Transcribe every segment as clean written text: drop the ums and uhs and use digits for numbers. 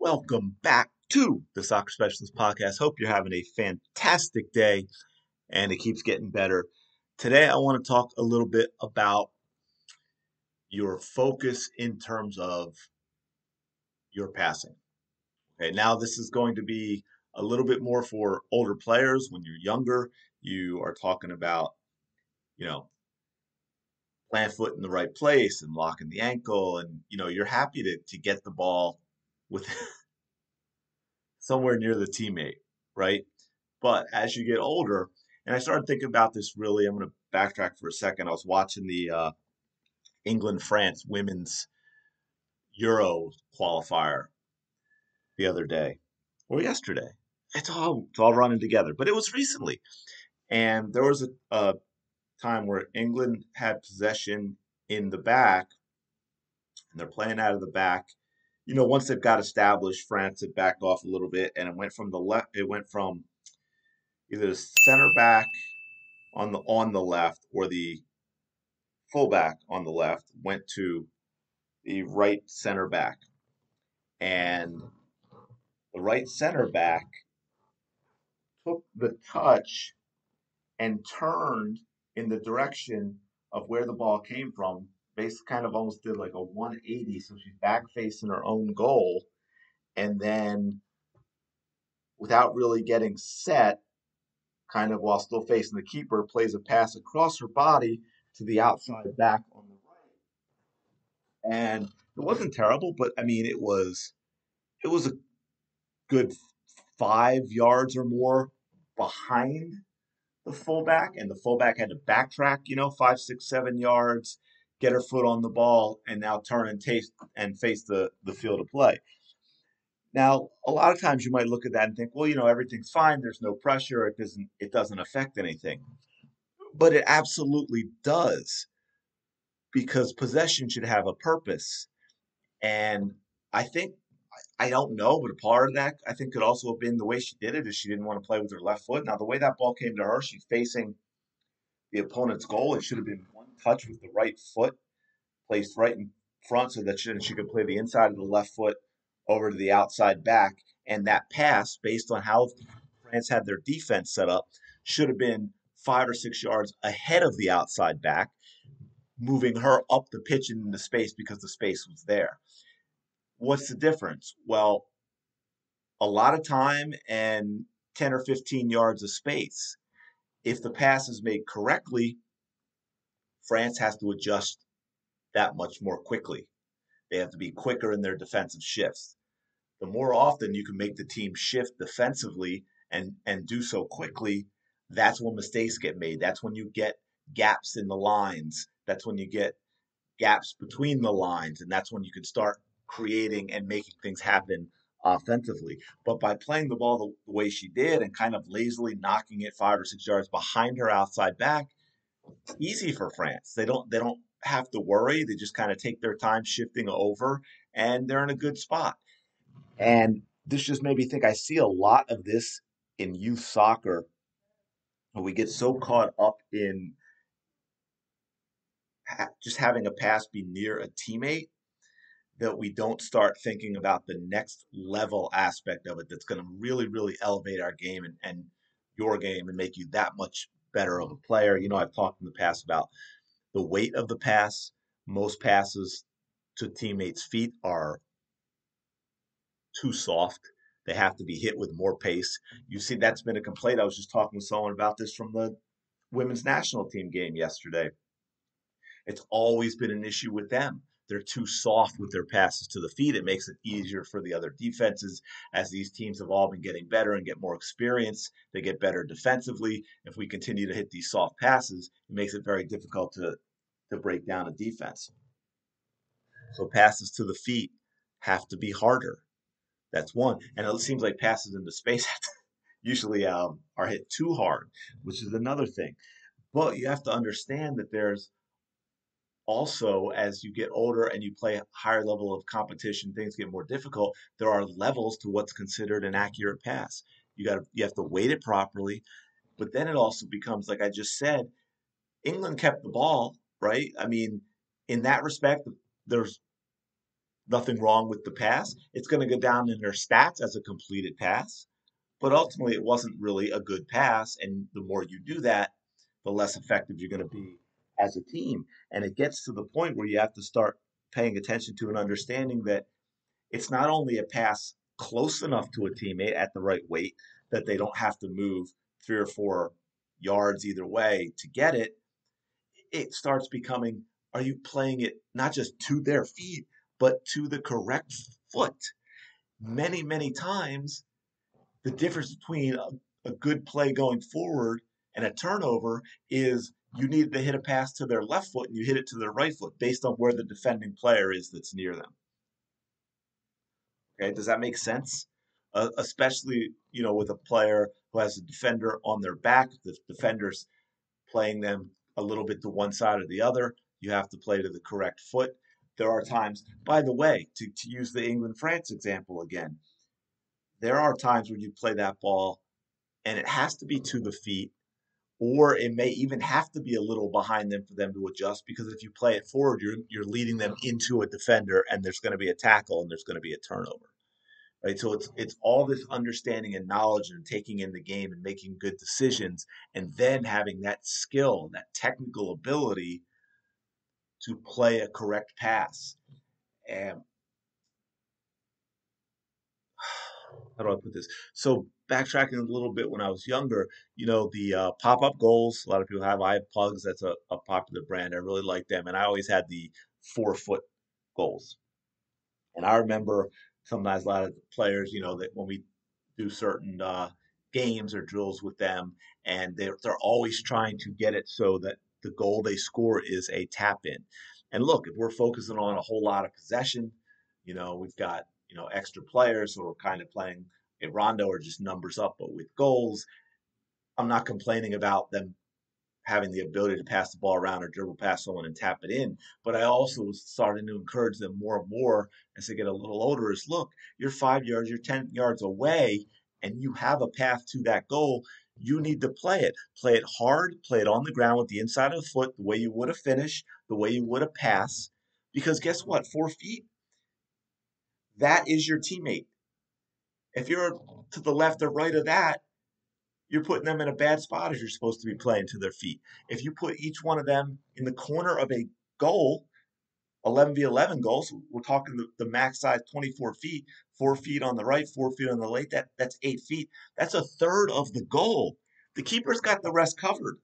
Welcome back to the Soccer Specialist Podcast. Hope you're having a fantastic day and it keeps getting better. Today, I want to talk a little bit about your focus in terms of your passing. Okay, now this is going to be a little bit more for older players. When you're younger, you are talking about, you know, plant foot in the right place and locking the ankle, and you're happy to get the ball with somewhere near the teammate, right? But as you get older, and I started thinking about this really, I'm going to backtrack for a second. I was watching the England France women's Euro qualifier the other day or yesterday. It's all running together, but it was recently, and there was a time where England had possession in the back, and they're playing out of the back. Once they've got established, France had backed off a little bit, and it went from the left. It went from either the center back on the left or the fullback on the left went to the right center back. And the right center back took the touch and turned in the direction of where the ball came from. Basically, kind of almost did like a 180. So she's back facing her own goal. And then, without really getting set, kind of while still facing the keeper, plays a pass across her body to the outside back on the right. And it wasn't terrible, but I mean, it was a good 5 yards or more behind the fullback, and the fullback had to backtrack, 5, 6, 7 yards, get her foot on the ball, and now turn and taste and face the field of play. Now, a lot of times you might look at that and think, well, everything's fine. There's no pressure. It doesn't affect anything, but it absolutely does because possession should have a purpose. And I think I don't know, but a part of that I think could also have been the way she did it is she didn't want to play with her left foot. Now the way that ball came to her, she's facing the opponent's goal. It should have been one touch with the right foot placed right in front so that she could play the inside of the left foot over to the outside back. And that pass, based on how France had their defense set up, should have been 5 or 6 yards ahead of the outside back, moving her up the pitch and into space because the space was there. What's the difference? Well, a lot of time and 10 or 15 yards of space. If the pass is made correctly, France has to adjust that much more quickly. They have to be quicker in their defensive shifts. The more often you can make the team shift defensively and do so quickly, that's when mistakes get made. That's when you get gaps in the lines. That's when you get gaps between the lines, and that's when you can start creating and making things happen offensively. But by playing the ball the way she did and kind of lazily knocking it 5 or 6 yards behind her outside back, it's easy for France. They don't have to worry. They just kind of take their time shifting over, and they're in a good spot. And this just made me think I see a lot of this in youth soccer. We get so caught up in just having a pass be near a teammate that we don't start thinking about the next level aspect of it that's going to really, really elevate our game and your game and make you that much better of a player. I've talked in the past about the weight of the pass. Most passes to teammates' feet are too soft. They have to be hit with more pace. You see, that's been a complaint. I was just talking with someone about this from the women's national team game yesterday. It's always been an issue with them. They're too soft with their passes to the feet. It makes it easier for the other defenses as these teams have all been getting better and get more experience. They get better defensively. If we continue to hit these soft passes, it makes it very difficult to break down a defense. So passes to the feet have to be harder. That's one. And it seems like passes into space usually are hit too hard, which is another thing. But you have to understand that there's also, as you get older and you play a higher level of competition, things get more difficult. There are levels to what's considered an accurate pass. You have to weight it properly, but then it also becomes like I just said, England kept the ball, right? I mean, in that respect, there's Nothing wrong with the pass. It's going to go down in their stats as a completed pass, but ultimately it wasn't really a good pass. And the more you do that, the less effective you're going to be as a team. And it gets to the point where you have to start paying attention to and understanding that it's not only a pass close enough to a teammate at the right weight that they don't have to move 3 or 4 yards either way to get it. It starts becoming, are you playing it not just to their feet, but to the correct foot? Many, many times, the difference between a good play going forward and a turnover is you need to hit a pass to their left foot and you hit it to their right foot based on where the defending player is that's near them. Okay, does that make sense? Especially, with a player who has a defender on their back, the defender's playing them a little bit to one side or the other. You have to play to the correct foot. There are times, by the way, to use the England France example again, there are times when you play that ball and it has to be to the feet, or it may even have to be a little behind them for them to adjust because if you play it forward, you're leading them into a defender and there's going to be a tackle and there's going to be a turnover. Right, so it's all this understanding and knowledge and taking in the game and making good decisions, and then having that skill, that technical ability to play a correct pass. And how do I put this? So backtracking a little bit, when I was younger, the pop-up goals. A lot of people have. I have Pugs. That's a popular brand. I really like them, and I always had the 4-foot goals. And I remember sometimes a lot of players, that when we do certain games or drills with them, and they're always trying to get it so that the goal they score is a tap in. And look, if we're focusing on a whole lot of possession, we've got extra players, so we're kind of playing a rondo or just numbers up, but with goals, I'm not complaining about them having the ability to pass the ball around or dribble past someone and tap it in. But I also was starting to encourage them more and more as they get a little older is look, you're 5 yards, you're 10 yards away, and you have a path to that goal. You need to play it. Play it hard, play it on the ground with the inside of the foot, the way you would have finished, the way you would have passed. Because guess what? 4 feet, that is your teammate. If you're to the left or right of that, you're putting them in a bad spot if you're supposed to be playing to their feet. If you put each one of them in the corner of a goal, 11v11 goals, we're talking the max size 24 feet, 4 feet on the right, 4 feet on the left, that's 8 feet. That's a third of the goal. The keeper's got the rest covered.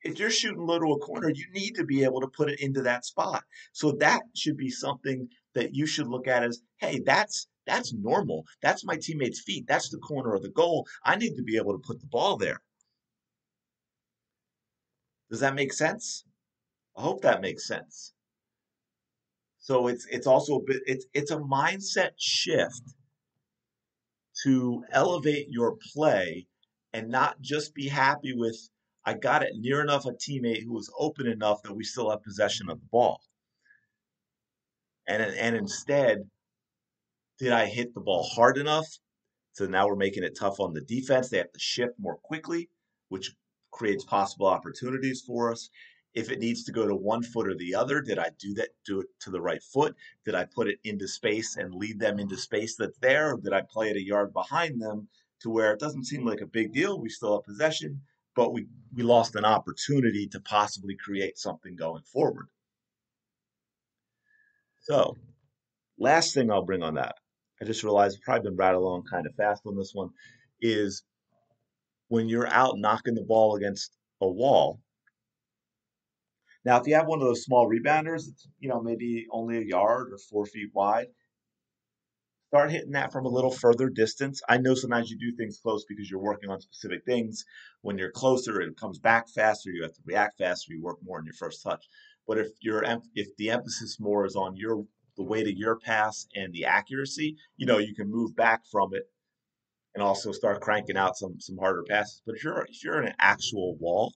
If you're shooting low to a corner, you need to be able to put it into that spot. So that should be something that you should look at as, hey, that's normal. That's my teammate's feet. That's the corner of the goal. I need to be able to put the ball there. Does that make sense? I hope that makes sense. So it's also a bit it's a mindset shift to elevate your play and not just be happy with I got it near enough a teammate who was open enough that we still have possession of the ball. And instead, did I hit the ball hard enough? So now we're making it tough on the defense. They have to shift more quickly, which creates possible opportunities for us. If it needs to go to one foot or the other, did I do it to the right foot? Did I put it into space and lead them into space that's there? Or did I play it a yard behind them to where it doesn't seem like a big deal? We still have possession, but we lost an opportunity to possibly create something going forward. So, last thing I'll bring on that, I just realized I've probably been rattling along kind of fast on this one, is when you're out knocking the ball against a wall. Now, if you have one of those small rebounders, it's, maybe only a yard or 4 feet wide, start hitting that from a little further distance. I know sometimes you do things close because you're working on specific things. When you're closer, it comes back faster. You have to react faster. You work more on your first touch. But if the emphasis more is on the weight of your pass and the accuracy, you can move back from it and also start cranking out some harder passes. But if you're in an actual wall,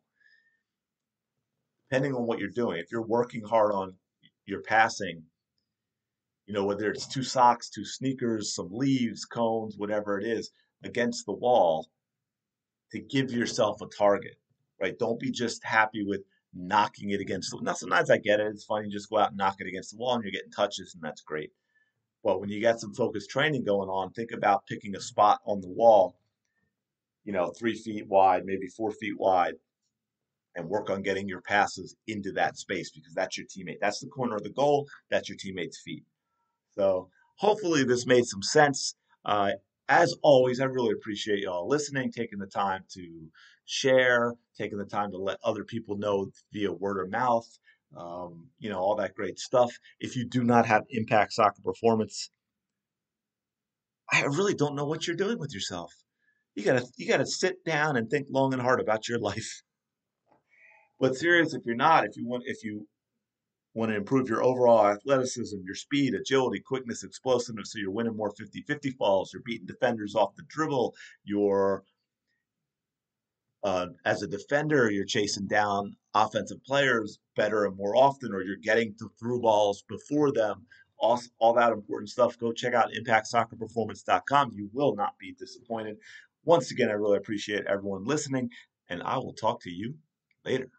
depending on what you're doing, if you're working hard on your passing, whether it's 2 socks, 2 sneakers, some leaves, cones, whatever it is, against the wall, to give yourself a target, right? Don't be just happy with knocking it against the. Now, sometimes I get it. It's funny, you just go out and knock it against the wall and you're getting touches, and that's great. But when you got some focused training going on, think about picking a spot on the wall, 3 feet wide, maybe 4 feet wide, and work on getting your passes into that space because that's your teammate. That's the corner of the goal. That's your teammate's feet. So hopefully this made some sense. Uh, as always, I really appreciate y'all listening, taking the time to share, taking the time to let other people know via word of mouth, all that great stuff. If you do not have Impact Soccer Performance, I really don't know what you're doing with yourself. You gotta sit down and think long and hard about your life. But serious, if you're not, if you want to improve your overall athleticism, your speed, agility, quickness, explosiveness, so you're winning more 50-50 falls, you're beating defenders off the dribble, you're as a defender, you're chasing down offensive players better and more often, or you're getting to through balls before them. All that important stuff. Go check out impactsoccerperformance.com. You will not be disappointed. Once again, I really appreciate everyone listening, and I will talk to you later.